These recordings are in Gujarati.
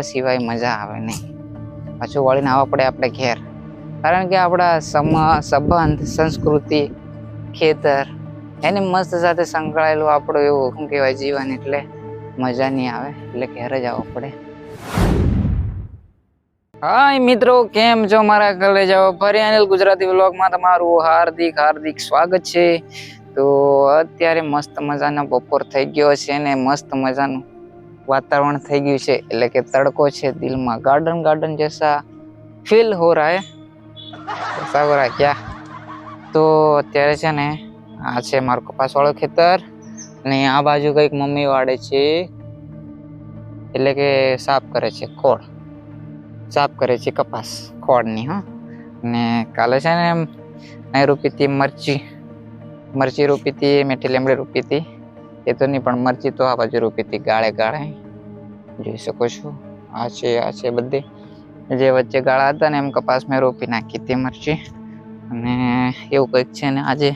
સિવાય મજા આવે નહીં. પાછું વળીને આવવા પડે આપણે ઘેર, કારણ કે આપણા સંબંધ, સંસ્કૃતિ, ખેતર એની મસ્ત સાથે સંકળાયેલું આપણું એવું શું કહેવાય જીવન, એટલે મજા નહીં આવે, એટલે ઘેર જ આવવું પડે. હાય મિત્રો, કેમ છો મારા કલેજાઓ? ફરી અનિલ ગુજરાતી વ્લોગમાં તમારું હાર્દિક સ્વાગત છે. તો અત્યારે મસ્ત મજાનો બપોર થઈ ગયો છે ને મસ્ત મજાનું વાતાવરણ થઈ ગયું છે, એટલે કે તડકો છે, દિલમાં ગાર્डन जैसा फील हो रहा है, ऐसा हो रहा है क्या? તો અત્યારે છે ને આ છે મારું કપાસ વાળું ખેતર, અને આ બાજુ કઈક મમ્મી વાળે છે, એટલે કે સાફ કરે છે, સાફ કરે છે કપાસ ખોળની. હા, ને કાલે છે ને અહીં રોપી હતી મરચી રોપી હતી, મેથી લીમડી રોપી હતી. એ તો નહીં, પણ મરચી તો આ બાજુ રોપી હતી, ગાળે જોઈ શકો છો. આ છે બધી જે વચ્ચે ગાળા હતા ને એમ કપાસ મેં રોપી નાખી હતી મરચી. અને એવું કંઈક છે ને આજે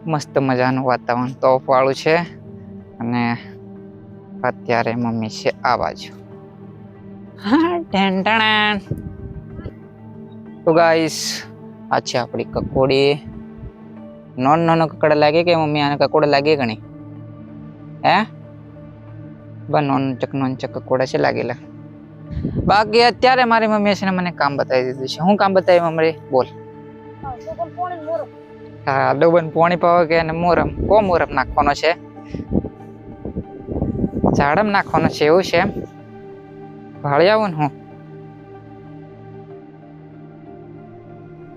મસ્ત મજાનું વાતાવરણ તોફ વાળું છે. અને અત્યારે મમ્મી છે આ બાજુ. તો ગાઈસ, આ છે આપણી કકોડી. નાનો કકડા લાગે કે મમ્મી? આને કકોડા લાગે કે નહીં? હે બા, નોન ચક કકોડા છે લાગેલા. બાકી અત્યારે મારી મમ્મી છે ને મને કામ બતાવી દીધું છે. હું કામ બતાવી મમ્મી? બોલ. હા, ડોબન પોણી પાવ કે મોરમ. કો મોરમ નાખવાનો છે? ઝાડમ નાખવાનો છે, એવું છે? ભાળી આવું ને હું.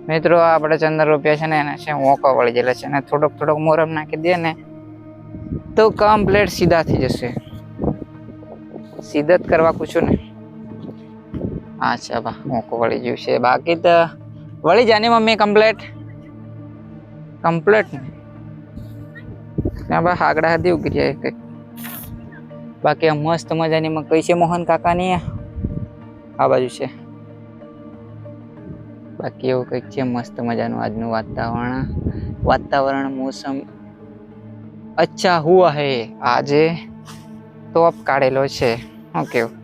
મિત્રો, આપણે ચંદર રૂપિયા છે ને એને છે ઓકો વળી ગયેલા છે, ને થોડોક મોરમ નાખી દે ને તો કમ્પ્લીટ સીધા થઈ જશે. સીધા જ કરવા પૂછું ને. અચ્છા બા, ઓકો વળી ગયું છે. બાકી તો વળી જાની મમ્મી કમ્પ્લીટ ને બા આગળ હતી ઉગી જાય કઈ. બાકી આ મસ્ત મજાની મકઈ છે મોહન કાકાની, આ બાજુ છે. બાકી એવું કંઈક છે મસ્ત મજાનું આજનું વાતાવરણ મોસમ અચ્છા હુઆ હે. આજે ટોપ કાઢેલો છે. શું કેવું?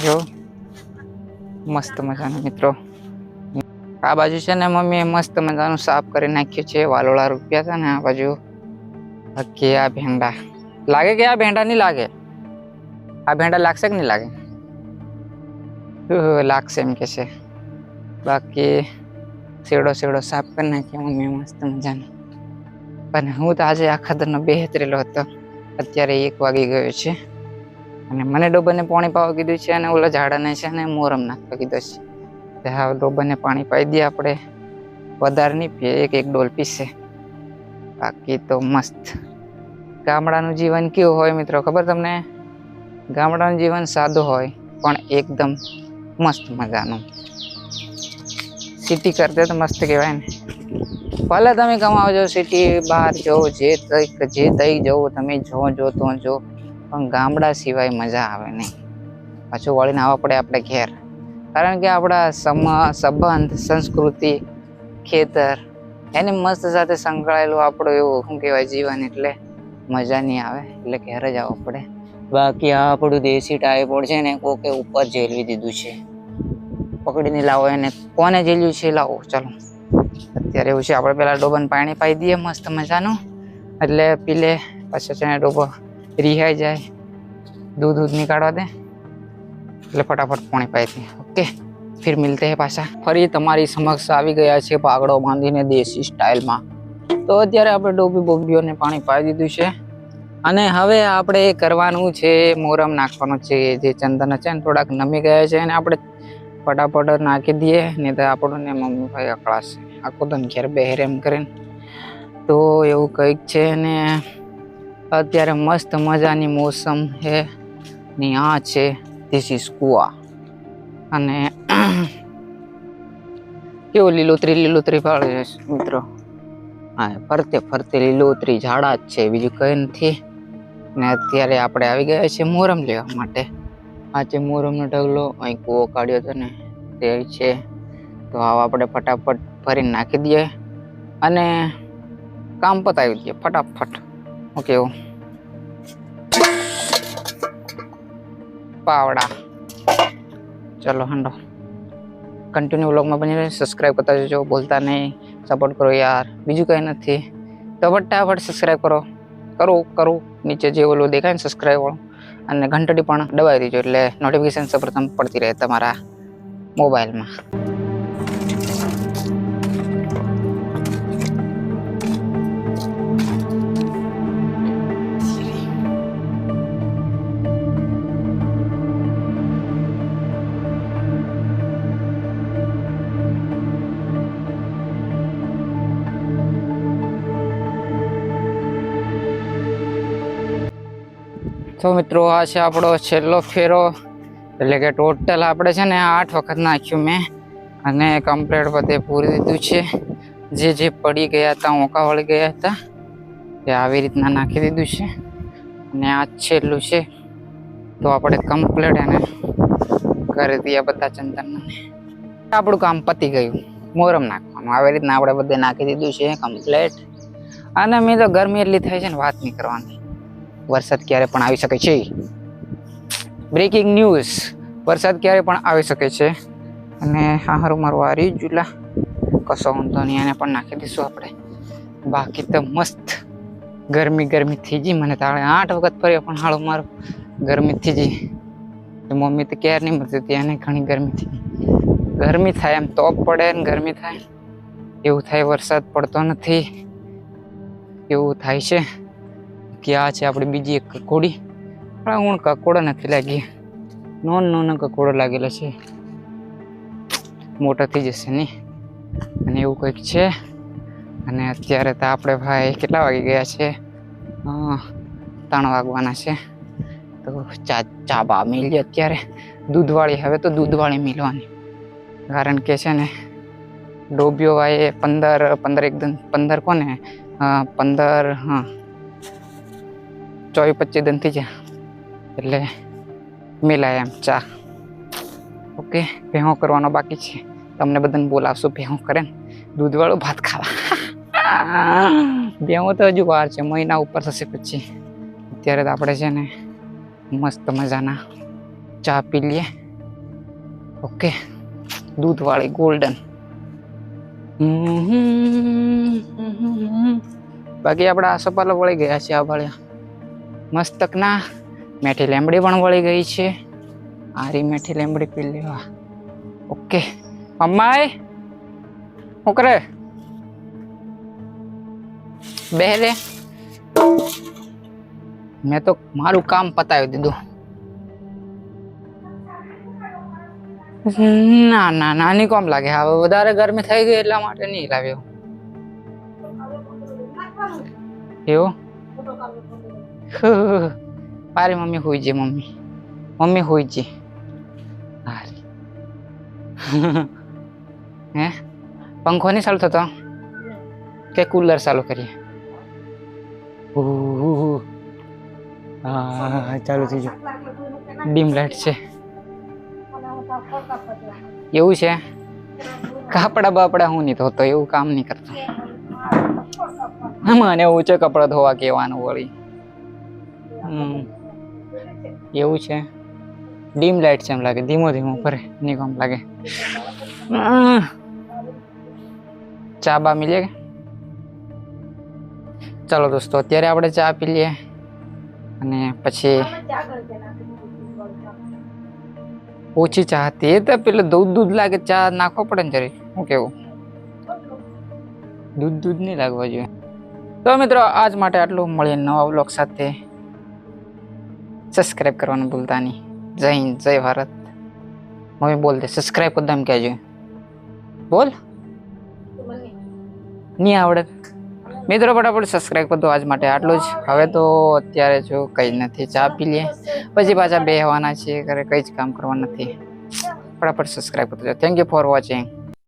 જો મસ્ત મજાનું મિત્રો. આ બાજુ છે ને મમ્મીએ મસ્ત મજાનું સાફ કરી નાખ્યું છે. વાલોળા રૂપિયા છે ને આ બાજુ. બાકી આ ભેંડા લાગે કે આ ભેંડા નહીં લાગે? આ ભેંડા લાગશે કે નહીં લાગે? લાગશે એમ કે છે. બાકી શેડો સાફ કરી નાખ્યો મમ્મી મસ્ત મજાનો. પણ હું તો આજે આખા દરનો બેહતરેલો હતો. અત્યારે 1 વાગી ગયો છે, અને મને ડોબરને પાણી પાવા કીધું છે, અને ઓલા ઝાડાને છે ને મોરમ નાખવા કીધો છે. હા, ડોબરને પાણી પાઈ દઈએ આપણે, વધારે નહીં પીએ, એક ડોલ પીશે. બાકી તો મસ્ત. ગામડાનું જીવન કેવું હોય મિત્રો ખબર તમને? ગામડાનું જીવન સાદું હોય પણ એકદમ મસ્ત મજાનું. સિટી કરતે તો મસ્ત કહેવાય ને. ભલે તમે કમાવજો, સિટી બહાર જાઓ, જે તઈ જાઓ તમે, જો પણ ગામડા સિવાય મજા આવે નહીં. પાછું વળીને આવવા પડે આપણે ઘેર, કારણ કે આપણા સંબંધ, સંસ્કૃતિ, ખેતર એની મસ્ત સાથે સંકળાયેલું આપણું એવું શું કહેવાય જીવન, એટલે મજા નહીં આવે, એટલે ઘેર જ આવવું પડે. બાકી આ આપણું દેશી ટાઈપોડ છે ને કોકે ઉપર ઝેલવી દીધું છે. પકડીને લાવો એને. કોને ઝેલ્યું છે લાવો. ચાલો અત્યારે એવું છે, આપણે પેલા ડોબાને પાણી પાઈ દઈએ મસ્ત મજાનું, એટલે પી લે. પછી છે ને ડોબો રિહાઈ જાય, દૂધ નીકાળવા દે એટલે ફટાફટ પાણી પાઈ દે. ઓકે, ફિર મિલતે હે પાછા. ફરી તમારી સમક્ષ આવી ગયા છે પાગડો બાંધીને દેશી સ્ટાઇલમાં. તો અત્યારે આપણે ડોબીઓને પાણી પાઈ દીધું છે, અને હવે આપણે કરવાનું છે મોરમ નાખવાનું છે. જે ચંદન છે ને થોડાક નમી ગયા છે, અને આપણે ફટાફટ નાખી દઈએ, નહીં તો આપણને મમ્મી ભાઈ અકળાશે આખો દન ઘેર બેહેર એમ કરીને. તો એવું કંઈક છે ને અત્યારે મસ્ત મજાની મોસમ છે ને. આ છે ધીસ ઇઝ કુવા, અને કેવું લીલોતરી ફાળે છે મિત્રો. હા, ફરતે લીલોતરી ઝાડા જ છે, બીજું કંઈ નથી. ને અત્યારે આપણે આવી ગયા છે મોરમ લેવા માટે. આ છે મોરમનો ઢગલો. અહીં કૂવો કાઢ્યો હતો ને તે છે. તો આવા આપણે ફટાફટ ભરીને નાખી દઈએ અને કામ પતાવી દઈએ ફટાફટ. ઓકે, પાવડા. ચલો હાંડો કન્ટિન્યુ વ્લોગમાં બની રહે. સબસ્ક્રાઈબ કરતા જજો, બોલતા નહીં, સપોર્ટ કરો યાર, બીજું કંઈ નથી. તો ફટાફટ સબસ્ક્રાઈબ કરો. નીચે જે ઓલું દેખાય ને સબસ્ક્રાઈબ વાળું, અને ઘંટડી પણ દબાવી દેજો, એટલે નોટિફિકેશન સૌપ્રથમ પડતી રહે તમારા મોબાઈલમાં. તો મિત્રો આ છે આપણો છેલ્લો ફેરો, એટલે કે ટોટલ આપણે છે ને 8 વખત નાખ્યું મેં, અને કમ્પ્લીટ બધે પૂરી દીધું છે. જે પડી ગયા હતા, ઓંકા વળી ગયા હતા, એ આવી રીતના નાખી દીધું છે. અને આ છેલ્લું છે, તો આપણે કમ્પ્લીટ એને કરી દઈએ બધા ચંદન. આપણું કામ પતી ગયું. મોરમ નાખવાનું આવી રીતના આપણે બધે નાખી દીધું છે કમ્પ્લીટ. અને મેં તો ગરમી એટલી થાય છે ને વાત નહીં કરવાની. વરસાદ ક્યારે પણ આવી શકે છે. બ્રેકિંગ ન્યૂઝ, વરસાદ ક્યારે પણ આવી શકે છે. અને હારું મારું આ રહ્યું જુલા, કશો વાંધો નહીં, એને પણ નાખી દઈશું આપણે. બાકી તો મસ્ત ગરમી થઈ ગઈ. મને તાળે 8 વખત ફર્યો પણ હાળું મારું ગરમી થઈ ગઈ. મમ્મી તો ક્યારે નહીં મળતી હતી, એને ઘણી ગરમી થાય, એમ તોપ પડે ને ગરમી થાય એવું થાય. વરસાદ પડતો નથી એવું થાય છે. કે આ છે આપણે બીજી એક કકોડી, પણ હું કકોડો નથી લાગી, નાનો કકોડો લાગેલો છે, મોટો થઈ જશે નહીં, અને એવું કંઈક છે. અને અત્યારે તો આપણે ભાઈ કેટલા વાગી ગયા છે? 3 વાગવાના છે. તો ચા બા મિલી અત્યારે દૂધવાળી. હવે તો દૂધવાળી મિલવાની, કારણ કે છે ને ડોબીઓ વાય 15 કોને 15 હા 24-25 દિન થઈ જાય, એટલે મિલાય એમ ચા. ઓકે, ભેહો કરવાનો બાકી છે. તમને બધાને બોલાવશું ભેહો કરે ને દૂધવાળું ભાત ખાવા. ભેહો તો હજુ વાર છે, મહિના ઉપર થશે પછી. અત્યારે તો આપણે છે ને મસ્ત મજાના ચા પી લઈએ. ઓકે, દૂધવાળી ગોલ્ડન. બાકી આપણા આસોપાલો વળી ગયા છે. આ ભાળ્યા મસ્તકના મેઠી લીમડી પણ વળી ગઈ છે. આરી મેઠી લીમડી પી લેવા. ઓકે અમ્માય શું કરે? બેહલે, મેં તો મારું કામ પતાવી દીધું. ના નાની કોમ લાગે. હવે વધારે ગરમી થઈ ગઈ એટલા માટે નહીં લાવ્યો. એવું મારી મમ્મી હોઈ છે. મમ્મી હોઈ છે. હે પંખો નહીં ચાલુ થતો કે કુલર ચાલુ કરીએ? હા ચાલુ થઈ ગયું. ડીમ લાઈટ છે. એવું છે? કપડા બાપડા હું નહીં ધોતો, એવું કામ નહીં કરતો. મને ઊંચે કપડા ધોવા કહેવાનું વળી. એવું છે? ડીમ લાઈટ છે એમ લાગે. ધીમો ફરે નહીં કામ લાગે. ચા બા મિલે કે? ચાલો દોસ્તો, અત્યારે આપણે ચા પી લઈએ, અને પછી ઓછી ચા હતી એ તો પેલું દૂધ લાગે. ચા નાખવો પડે ને જરી. શું કેવું? દૂધ નહીં લાગવા જોઈએ. તો મિત્રો આજ માટે આટલું. મળીએ નવા વ્લોગ સાથે. સબસ્ક્રાઈબ કરવાનું ભૂલતા નહીં. જય હિન્દ, જય ભારત. મમ્મી બોલ દે સબસ્ક્રાઈબ કરતા એમ કહેજો. બોલ. નહીં આવડે મિત્રો, ફટાફટ સબસ્ક્રાઈબ કરતો. આજ માટે આટલું જ. હવે તો અત્યારે જો કંઈ નથી, ચા પી લઈએ, પછી પાછા બેહવાના છીએ ઘરે. કંઈ જ કામ કરવાનું નથી. ફટાફટ સબસ્ક્રાઈબ કરતો. Thank you for watching.